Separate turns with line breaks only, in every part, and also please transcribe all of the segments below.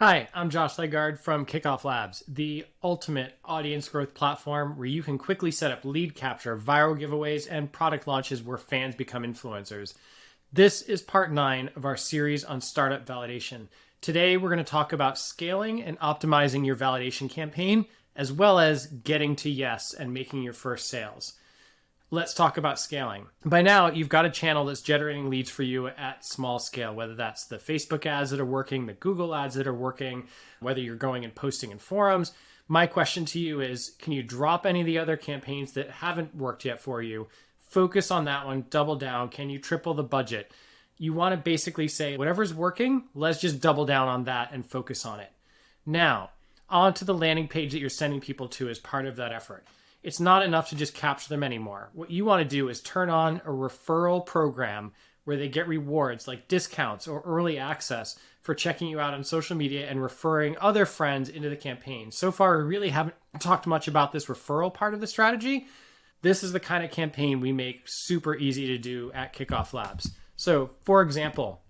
Hi, I'm Josh Legard from Kickofflabs, the ultimate audience growth platform where you can quickly set up lead capture, viral giveaways, and product launches where fans become influencers. This is part 9 of our series on startup validation. Today, we're going to talk about scaling and optimizing your validation campaign, as well as getting to yes and making your first sales. Let's talk about scaling. By now, you've got a channel that's generating leads for you at small scale, whether that's the Facebook ads that are working, the Google ads that are working, whether you're going and posting in forums. My question to you is, can you drop any of the other campaigns that haven't worked yet for you? Focus on that one, double down. Can you triple the budget? You want to basically say, whatever's working, let's just double down on that and focus on it. Now, on to the landing page that you're sending people to as part of that effort. It's not enough to just capture them anymore. What you want to do is turn on a referral program where they get rewards like discounts or early access for checking you out on social media and referring other friends into the campaign. So far, we really haven't talked much about this referral part of the strategy. This is the kind of campaign we make super easy to do at Kickoff Labs. So, for example,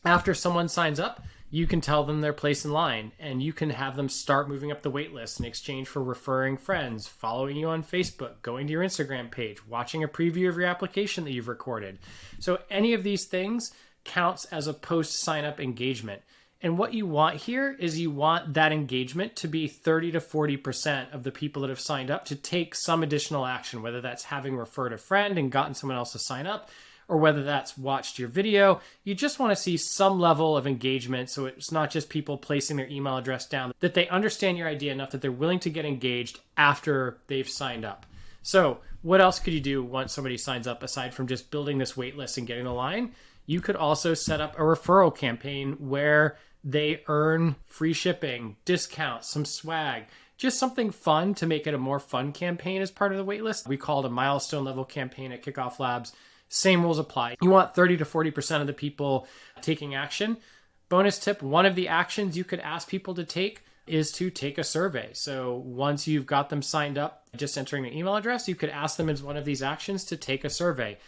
after someone signs up, you can tell them their place in line and you can have them start moving up the wait list in exchange for referring friends, following you on Facebook, going to your Instagram page, watching a preview of your application that you've recorded. So any of these things counts as a post sign-up engagement. And what you want here is you want that engagement to be 30 to 40% of the people that have signed up to take some additional action, whether that's having referred a friend and gotten someone else to sign up, or whether that's watched your video. You just want to see some level of engagement so it's not just people placing their email address down, that they understand your idea enough that they're willing to get engaged after they've signed up. So what else could you do once somebody signs up aside from just building this wait list and getting the line? You could also set up a referral campaign where they earn free shipping, discounts, some swag, just something fun to make it a more fun campaign as part of the wait list. We call it a milestone level campaign at Kickoff Labs. Same rules apply. You want 30 to 40% of the people taking action. Bonus tip, one of the actions you could ask people to take is to take a survey. So once you've got them signed up, just entering their email address, you could ask them as one of these actions to take a survey.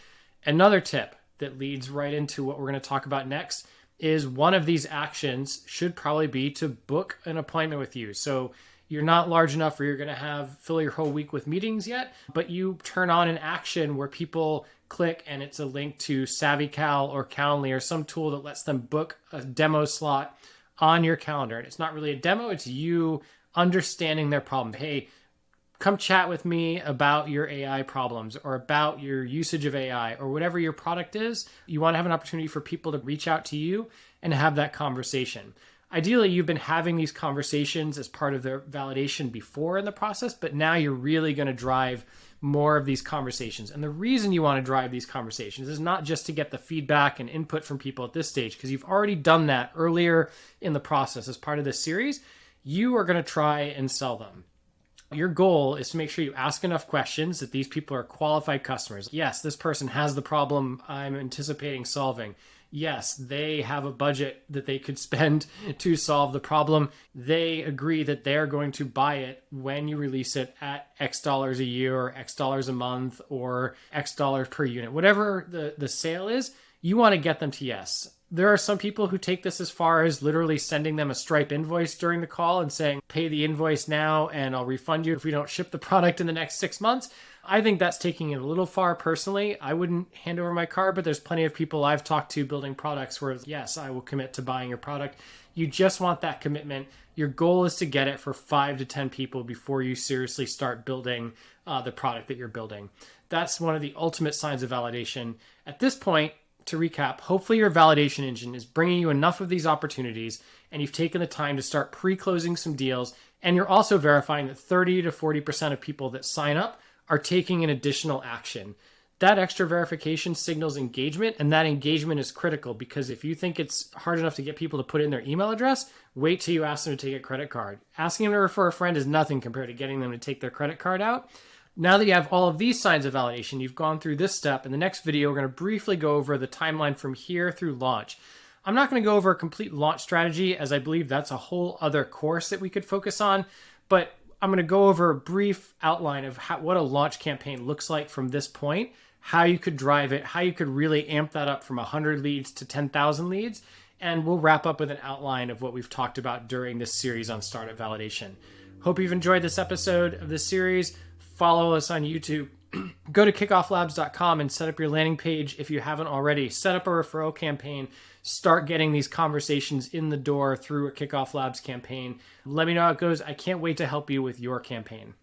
Another tip that leads right into what we're going to talk about next is one of these actions should probably be to book an appointment with you. So you're not large enough where you're going to fill your whole week with meetings yet, but you turn on an action where people click and it's a link to SavvyCal or Calendly or some tool that lets them book a demo slot on your calendar. And it's not really a demo, it's you understanding their problem. Hey, come chat with me about your AI problems or about your usage of AI or whatever your product is. You want to have an opportunity for people to reach out to you and have that conversation. Ideally, you've been having these conversations as part of their validation before in the process, but now you're really going to drive more of these conversations. And the reason you want to drive these conversations is not just to get the feedback and input from people at this stage, because you've already done that earlier in the process as part of this series. You are going to try and sell them. Your goal is to make sure you ask enough questions that these people are qualified customers. Yes, this person has the problem I'm anticipating solving. Yes, they have a budget that they could spend to solve the problem. They agree that they're going to buy it when you release it at X dollars a year or X dollars a month or X dollars per unit. Whatever the sale is, you want to get them to yes. There are some people who take this as far as literally sending them a Stripe invoice during the call and saying, pay the invoice now and I'll refund you if we don't ship the product in the next 6 months. I think that's taking it a little far personally. I wouldn't hand over my card, but there's plenty of people I've talked to building products where, yes, I will commit to buying your product. You just want that commitment. Your goal is to get it for 5 to 10 people before you seriously start building the product that you're building. That's one of the ultimate signs of validation. At this point, to recap, hopefully your validation engine is bringing you enough of these opportunities and you've taken the time to start pre-closing some deals. And you're also verifying that 30 to 40% of people that sign up are taking an additional action. That extra verification signals engagement, and that engagement is critical because if you think it's hard enough to get people to put in their email address, wait till you ask them to take a credit card. Asking them to refer a friend is nothing compared to getting them to take their credit card out. Now that you have all of these signs of validation, you've gone through this step. In the next video, we're going to briefly go over the timeline from here through launch. I'm not going to go over a complete launch strategy, as I believe that's a whole other course that we could focus on, but I'm going to go over a brief outline of what a launch campaign looks like from this point, how you could drive it, how you could really amp that up from 100 leads to 10,000 leads, and we'll wrap up with an outline of what we've talked about during this series on startup validation. Hope you've enjoyed this episode of this series. Follow us on YouTube. Go to kickofflabs.com and set up your landing page if you haven't already. Set up a referral campaign. Start getting these conversations in the door through a Kickoff Labs campaign. Let me know how it goes. I can't wait to help you with your campaign.